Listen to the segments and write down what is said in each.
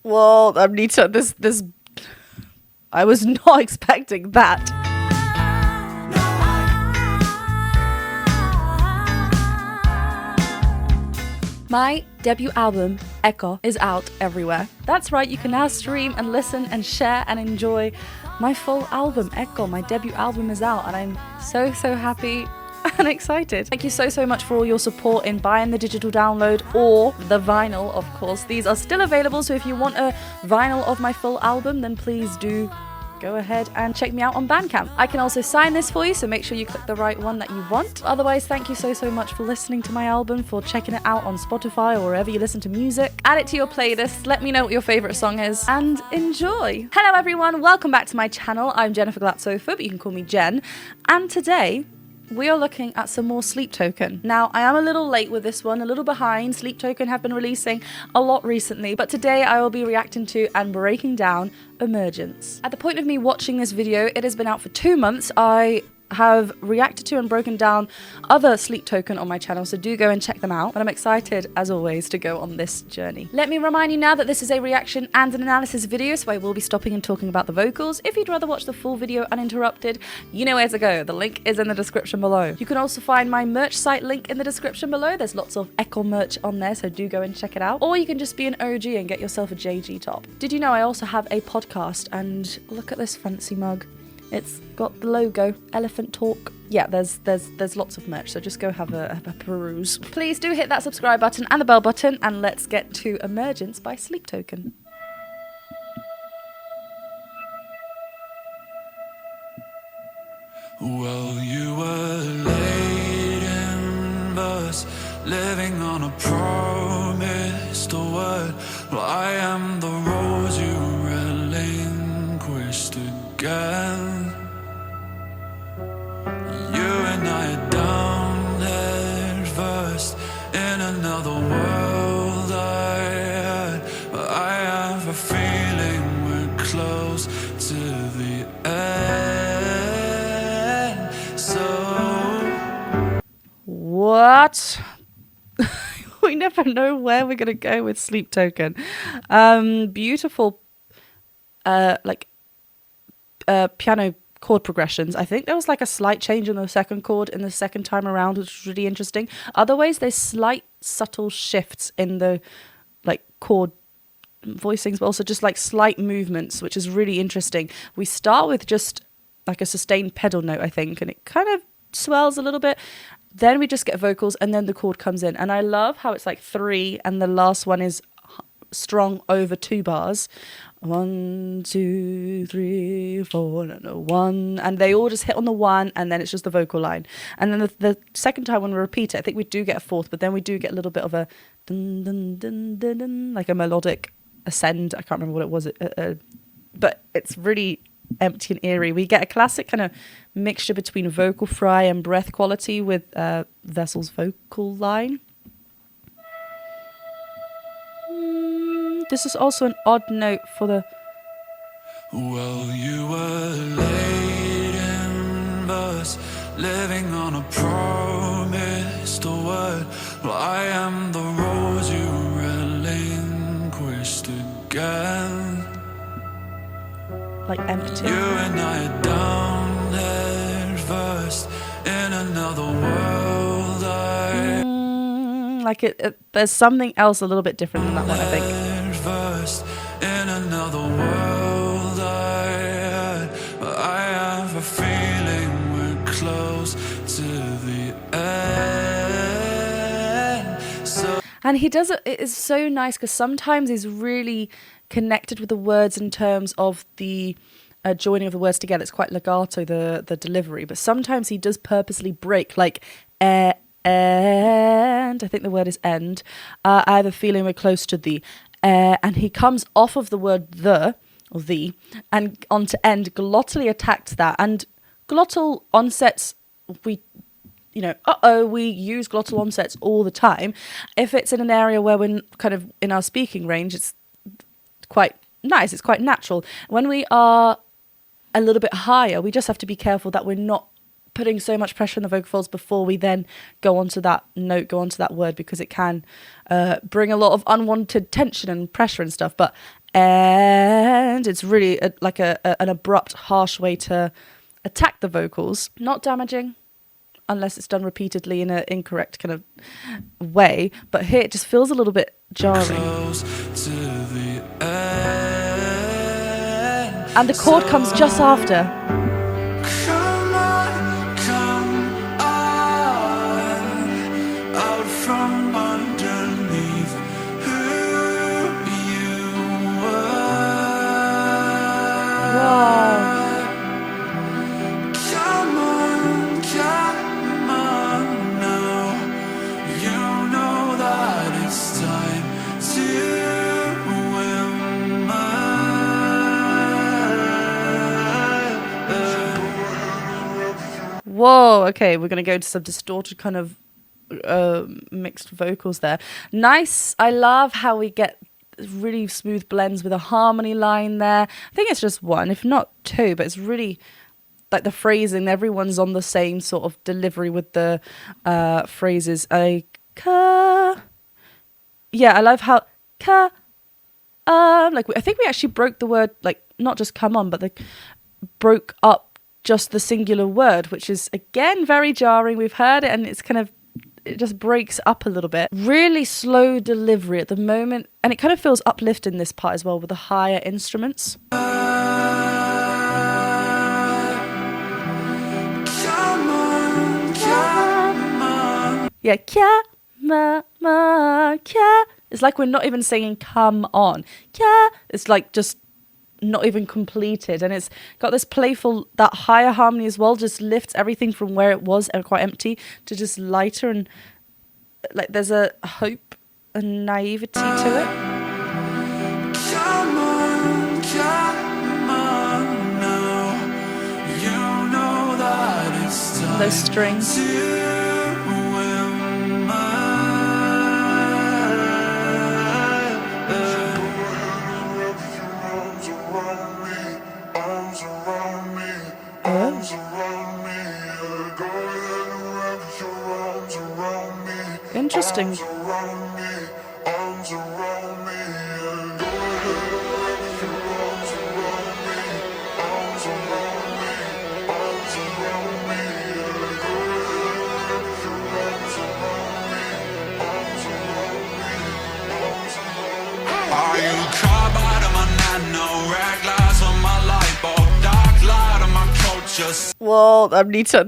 Well, I need to. This. I was not expecting that. My debut album, Echo, is out everywhere. That's right, you can now stream and listen and share and enjoy my full album, Echo. My debut album is out, and I'm so happy and excited. Thank you so much for all your support in buying the digital download or the vinyl, of course. These are still available, so if you want a vinyl of my full album, then please do go ahead and check me out on Bandcamp. I can also sign this for you, so make sure you click the right one that you want. Otherwise, thank you so much for listening to my album, for checking it out on Spotify or wherever you listen to music. Add it to your playlist, let me know what your favourite song is, and enjoy! Hello everyone, welcome back to my channel. I'm Jennifer Glatzhofer, but you can call me Jen. And today, we are looking at some more Sleep Token. Now, I am a little late with this one, a little behind. Sleep Token have been releasing a lot recently, but today I will be reacting to and breaking down Emergence. At the point of me watching this video, it has been out for 2 months. I have reacted to and broken down other Sleep Token on my channel, so do go and check them out. But I'm excited, as always, to go on this journey. Let me remind you now that this is a reaction and an analysis video, so I will be stopping and talking about the vocals. If you'd rather watch the full video uninterrupted, you know where to go. The link is in the description below. You can also find my merch site link in the description below. There's lots of Echo merch on there, so do go and check it out. Or you can just be an OG and get yourself a JG top. Did you know I also have a podcast? And look at this fancy mug. It's got the logo, Elephant Talk. Yeah, there's lots of merch, so just go have a peruse. Please do hit that subscribe button and the bell button, and let's get to Emergence by Sleep Token. Well, you were late in verse, living on a promised word. Well, I am the rose you relinquished again. You and I are down head first in another world I had. But I have a feeling we're close to the end. So what? We never know where we're gonna go with Sleep Token. Beautiful piano chord progressions. I think there was like a slight change in the second chord in the second time around, which was really interesting. Otherwise, there's slight subtle shifts in the like chord voicings, but also just like slight movements, which is really interesting. We start with just like a sustained pedal note, I think, and it kind of swells a little bit. Then we just get vocals, and then the chord comes in. And I love how it's like 3 and the last one is strong over 2 bars. 1, 2, 3, 4, no, 1, and they all just hit on the 1, and then it's just the vocal line. And then the second time when we repeat it, I think we do get a 4th, but then we do get a little bit of a dun, dun, dun, dun, dun, like a melodic ascend. I can't remember what it was, but it's really empty and eerie. We get a classic kind of mixture between vocal fry and breath quality with Vessel's vocal line. This is also an odd note for the... well, you were late in verse, living on a promised word. Well, I am the rose you relinquished again. Like empty. You and I are down head first in another world. Like there's something else a little bit different than that one, I think. In another world I had, but I have a feeling we're close to the end. So and he does it is so nice because sometimes he's really connected with the words in terms of the joining of the words together. It's quite legato, the delivery, but sometimes he does purposely break, like and I think the word is end. I have a feeling we're close to the and he comes off of the word the or the and onto end, glottally attacks that. And glottal onsets, we use glottal onsets all the time. If it's in an area where we're kind of in our speaking range, it's quite nice, it's quite natural. When we are a little bit higher, we just have to be careful that we're not putting so much pressure on the vocal folds before we then go onto that note, go onto that word, because it can bring a lot of unwanted tension and pressure and stuff. But and it's really like an abrupt, harsh way to attack the vocals. Not damaging, unless it's done repeatedly in an incorrect kind of way. But here it just feels a little bit jarring. And the chord comes just after. Come on, come on, out from underneath who you were. Wow. Come on now, you know that it's time to win my. Whoa, okay, we're going to go to some distorted kind of mixed vocals there. Nice. I love how we get really smooth blends with a harmony line there. I think it's just one, if not two, but it's really like the phrasing. Everyone's on the same sort of delivery with the phrases. Yeah, I love how like I think we actually broke the word, like not just come on, but like broke up just the singular word, which is again very jarring. We've heard it and it's kind of, it just breaks up a little bit. Really slow delivery at the moment, and it kind of feels uplifted in this part as well with the higher instruments. Yeah, kya, ma, kya. It's like we're not even saying come on. Kya. It's like just not even completed, and it's got this playful, that higher harmony as well just lifts everything from where it was quite empty to just lighter, and like there's a hope and naivety to it. Come on now, you know that it's time. Those strings. Interesting. Are you caught out of my nano, red glass on my light bulb, dark light on my coat, just Whoa, I need to,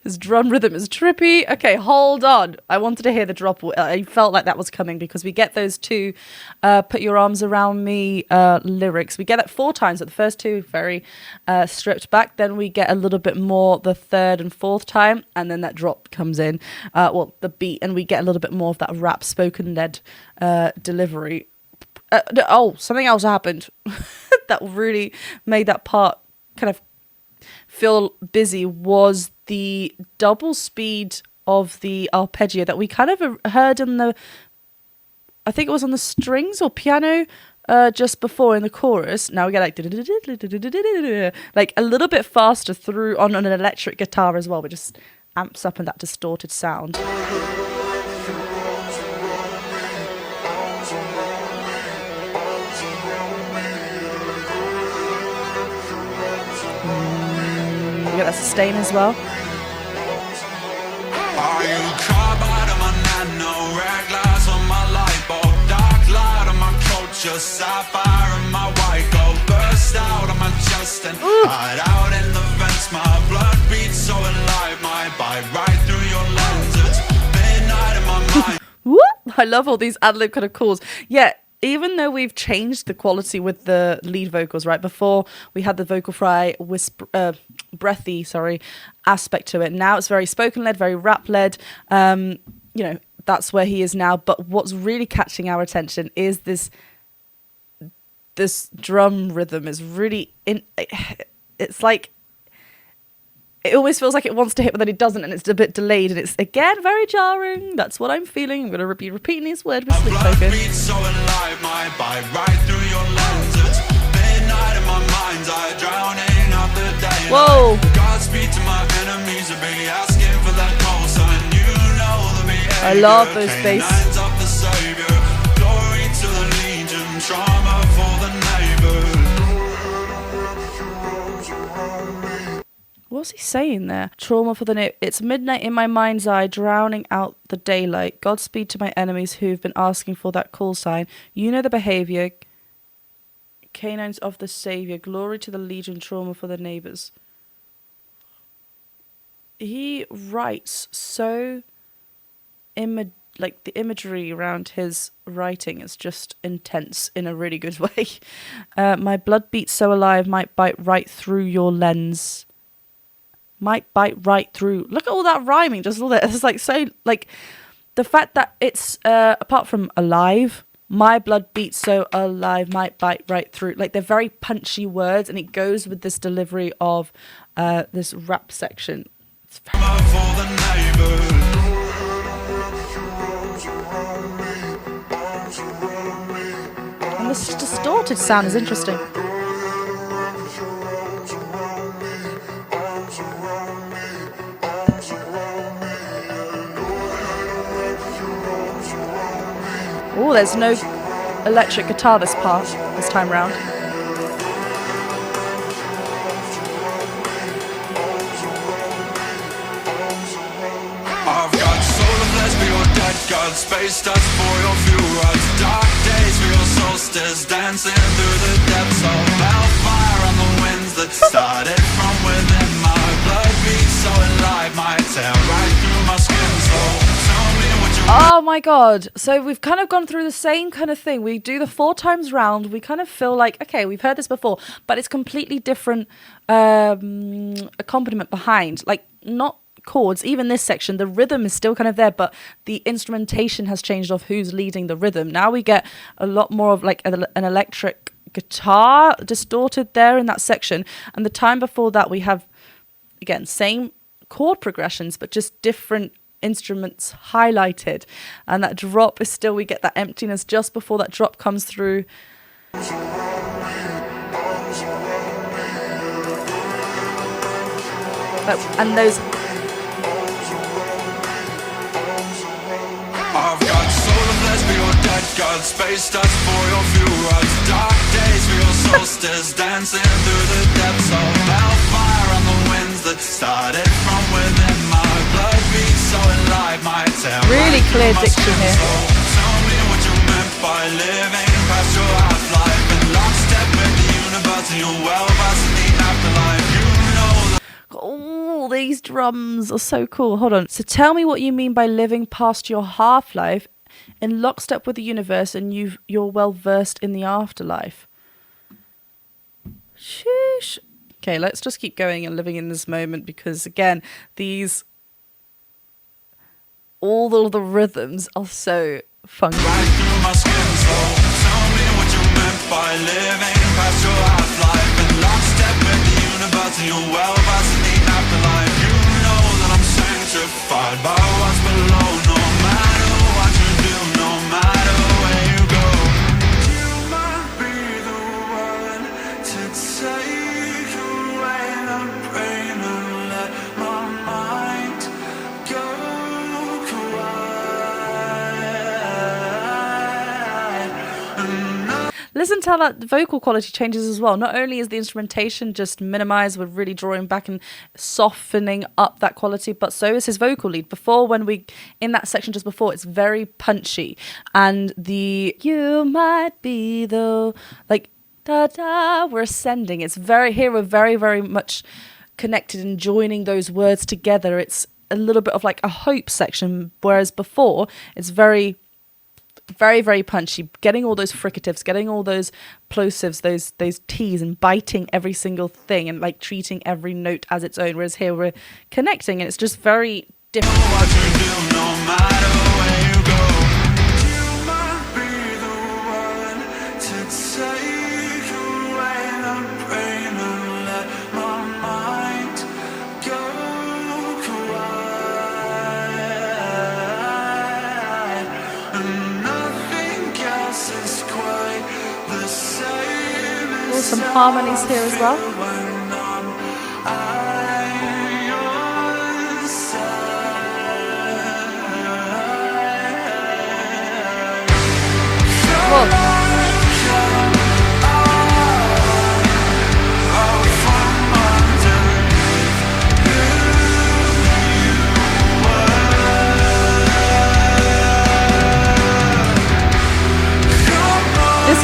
this drum rhythm is trippy. Okay, hold on. I wanted to hear the drop. I felt like that was coming because we get those two put your arms around me lyrics. We get it 4 times, but the first two very stripped back. Then we get a little bit more the third and fourth time, and then that drop comes in. Well, the beat, and we get a little bit more of that rap spoken led delivery. Something else happened that really made that part kind of feel busy was the double speed of the arpeggio that we kind of heard in the, I think it was on the strings or piano just before in the chorus. Now we get like a little bit faster through on an electric guitar as well, which just amps up in that distorted sound. We get that sustain as well. are you caught out of my nano, red glass on my light bulb, dark light on my coat, just sapphire and my white gold burst out of my chest and hide out in the vents. My blood beats so alive, my bite right through your lenses. Midnight in my mind. Whoop! I love all these ad-lib kind of calls. Yeah, even though we've changed the quality with the lead vocals, right? Before we had the vocal fry, breathy, aspect to it. Now it's very spoken-led, very rap-led. You know, that's where he is now. But what's really catching our attention is this drum rhythm is really it's like, it almost feels like it wants to hit, but then it doesn't, and it's a bit delayed, and it's, again, very jarring. That's what I'm feeling. I'm going to be repeating this word with sleep focus. So alive, my bite right through your lenses. Midnight in my mind's eye, drowning out the day. Whoa. Godspeed to my enemies, I'll be asking for that call sign. You know the behavior. I love those bass. Canines of the savior. Glory to the leader. What's he saying there? Trauma for the neighbor. It's midnight in my mind's eye, drowning out the daylight. Godspeed to my enemies who've been asking for that call sign. You know the behavior. Canines of the Savior. Glory to the Legion. Trauma for the neighbors. He writes so like the imagery around his writing is just intense in a really good way. My blood beats so alive, might bite right through your lens. Might bite right through. Look at all that rhyming, just all that. It's like so, like the fact that it's apart from alive, my blood beats so alive, might bite right through. Like they're very punchy words, and it goes with this delivery of this rap section. It's and this distorted sound is interesting. Oh, there's no electric guitar this time round. God, space dust for your fuels, dark days for your solstice, dancing through the depths of hellfire on the winds that started from within. My blood beats so alive, my tear right through my skin. So tell me what you. Oh my god! So we've kind of gone through the same kind of thing. We do the 4 times round. We kind of feel like, okay, we've heard this before, but it's completely different accompaniment behind. Like not chords, even this section, the rhythm is still kind of there, but the instrumentation has changed of who's leading the rhythm. Now we get a lot more of like an electric guitar distorted there in that section, and the time before that we have again same chord progressions but just different instruments highlighted, and that drop is still, we get that emptiness just before that drop comes through. And those I've got solar flesh for your dead god, space dust for your fuel rods, dark days for your solstice, dancing through the depths of hellfire on the winds that started from within. My blood beats so alive, my tear really clear diction here. Tell me what you meant by living past your half-life, in lockstep with the universe and your well-versed in the afterlife. You know that. Oh, these drums are so cool. Hold on. So tell me what you mean by living past your half-life in lockstep with the universe and you're well versed in the afterlife. Sheesh. Okay, let's just keep going and living in this moment, because again, all the rhythms are so funky. Right through my skin, so tell me what you meant by living past your half-life, in lockstep with the universe and your well-versed in the afterlife. You know that I'm sanctified by what's below, no matter what you do, no matter where you go. You might be the one to take away the pain and let my mind go quiet. Listen to how that vocal quality changes as well. Not only is the instrumentation just minimized, we're really drawing back and softening up that quality, but so is his vocal lead. Before, in that section just before, it's very punchy, and the you might be the, like, da da, we're ascending. It's we're very, very much connected and joining those words together. It's a little bit of like a hope section, whereas before it's very, very punchy, getting all those fricatives, getting all those plosives, those T's, and biting every single thing and like treating every note as its own, whereas here we're connecting and it's just very different. What you do, no matter where you go. You might be the one to take away the pain and let my mind go quiet. And nothing else is quite the same. Oh, some harmonies here as well. When I'm at your side. Whoa.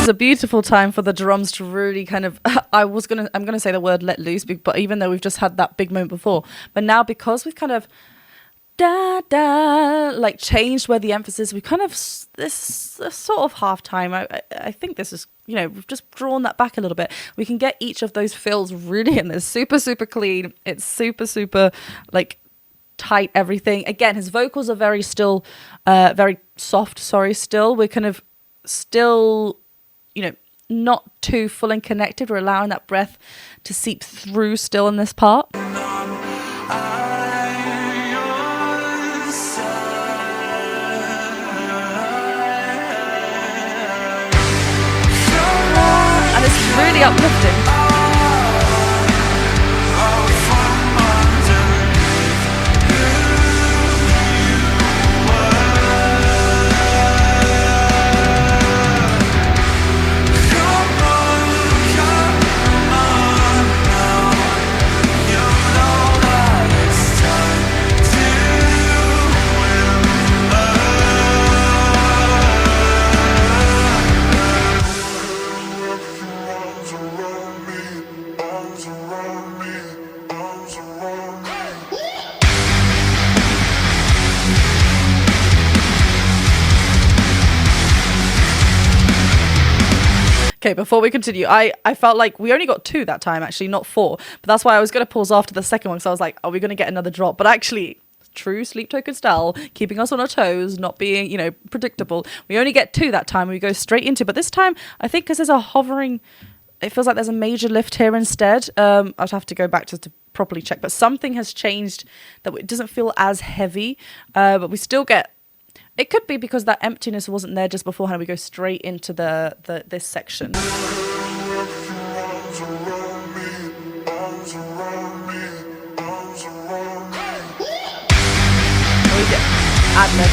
is a beautiful time for the drums to really kind of I'm gonna say the word let loose, but even though we've just had that big moment before, but now because we've kind of like changed where the emphasis, we kind of this sort of half time. I think this is, we've just drawn that back a little bit. We can get each of those fills really in there, super clean. It's super like tight, everything. Again, his vocals are very soft. Still we're kind of still not too full and connected. We're allowing that breath to seep through still in this part. And it's really uplifting. Okay, before we continue, I felt like we only got 2 that time, actually, not 4. But that's why I was going to pause after the second one, so I was like, are we going to get another drop? But actually, true Sleep Token style, keeping us on our toes, not being, predictable. We only get 2 that time, we go straight into. But this time, I think because there's a hovering, it feels like there's a major lift here instead. I'd have to go back to properly check. But something has changed that it doesn't feel as heavy, but we still get. It could be because that emptiness wasn't there just beforehand. We go straight into this section. We get ad-lib.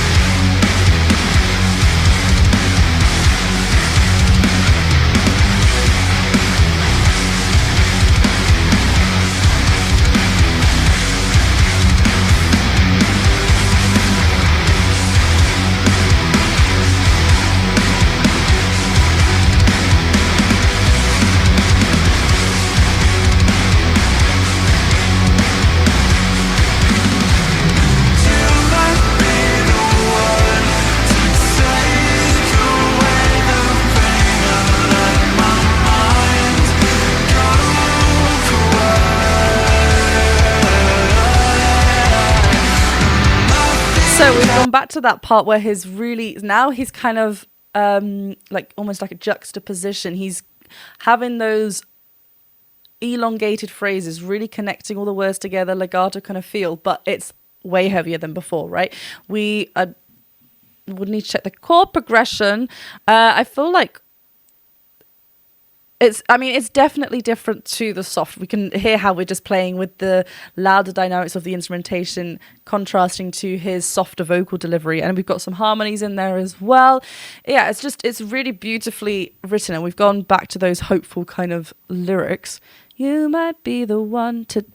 So we've gone back to that part where he's kind of like almost like a juxtaposition. He's having those elongated phrases, really connecting all the words together, legato kind of feel, but it's way heavier than before, right? We would need to check the chord progression. I feel like it's definitely different to the soft. We can hear how we're just playing with the louder dynamics of the instrumentation contrasting to his softer vocal delivery, and we've got some harmonies in there as well. Yeah, it's really beautifully written, and we've gone back to those hopeful kind of lyrics. You might be the one to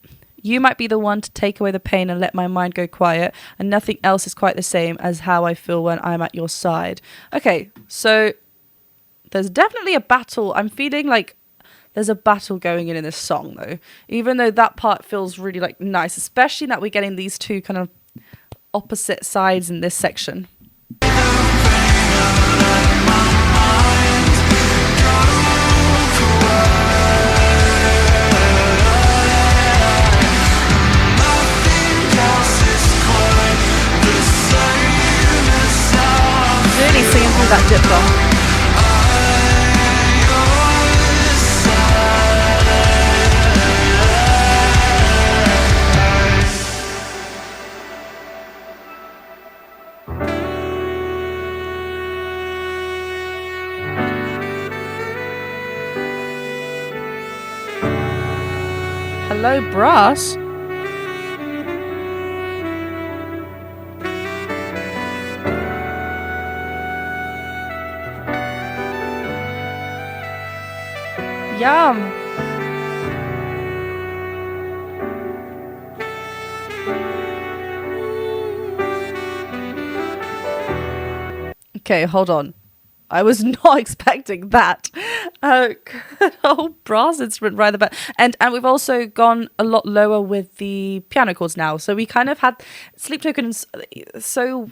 take away the pain and let my mind go quiet, and nothing else is quite the same as how I feel when I'm at your side. Okay, so there's definitely a battle. I'm feeling like there's a battle going in this song, though. Even though that part feels really like nice, especially that we're getting these 2 kind of opposite sides in this section. Really singing through that diphthong. Hello, brass. Yum. Okay, hold on. I was not expecting that. Good old brass instrument right at the back. And we've also gone a lot lower with the piano chords now. So we kind of had Sleep Tokens. So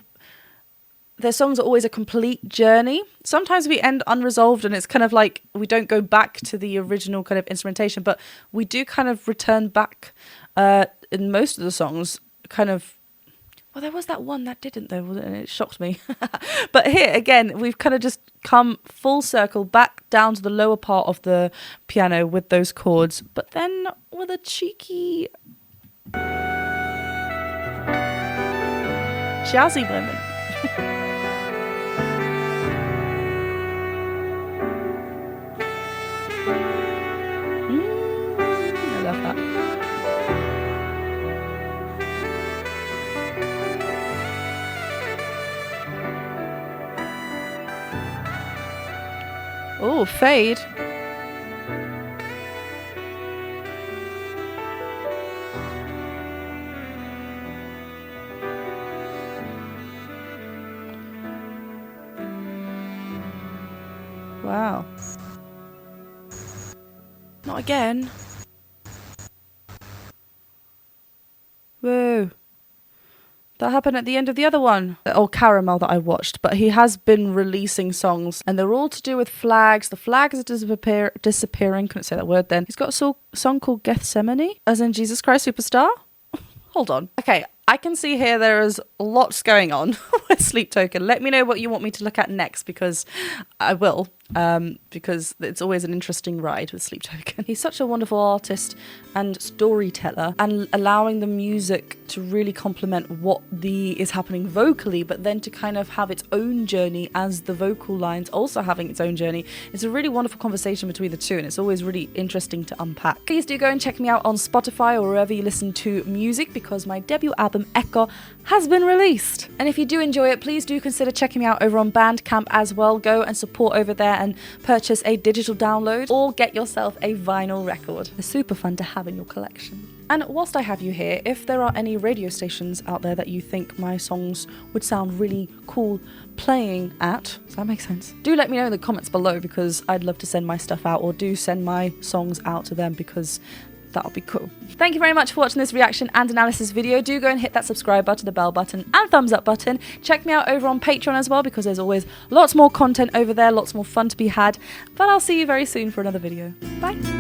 their songs are always a complete journey. Sometimes we end unresolved and it's kind of like we don't go back to the original kind of instrumentation, but we do kind of return back in most of the songs kind of. Well, there was that one that didn't, though, and it shocked me. But here, again, we've kind of just come full circle back down to the lower part of the piano with those chords, but then with a cheeky jazzy moment. I love that. Oh, fade. Wow. Not again. Whoa. That happened at the end of the other one, or Caramel, that I watched. But he has been releasing songs, and they're all to do with flags. The flags are disappearing. Couldn't say that word then. He's got a song called Gethsemane, as in Jesus Christ Superstar. Hold on. Okay, I can see here there is lots going on with Sleep Token. Let me know what you want me to look at next, because I will. Because it's always an interesting ride with Sleep Token. He's such a wonderful artist and storyteller, and allowing the music to really complement what is happening vocally, but then to kind of have its own journey as the vocal lines also having its own journey. It's a really wonderful conversation between the two, and it's always really interesting to unpack. Please do go and check me out on Spotify or wherever you listen to music, because my debut album Echo has been released. And if you do enjoy it, please do consider checking me out over on Bandcamp as well. Go and support over there and purchase a digital download or get yourself a vinyl record. They're super fun to have in your collection. And whilst I have you here, if there are any radio stations out there that you think my songs would sound really cool playing at, does that make sense? Do let me know in the comments below, because I'd love to send my stuff out, or do send my songs out to them, because that would be cool. Thank you very much for watching this reaction and analysis video. Do go and hit that subscribe button, the bell button and thumbs up button. Check me out over on Patreon as well, because there's always lots more content over there, lots more fun to be had. But I'll see you very soon for another video. Bye.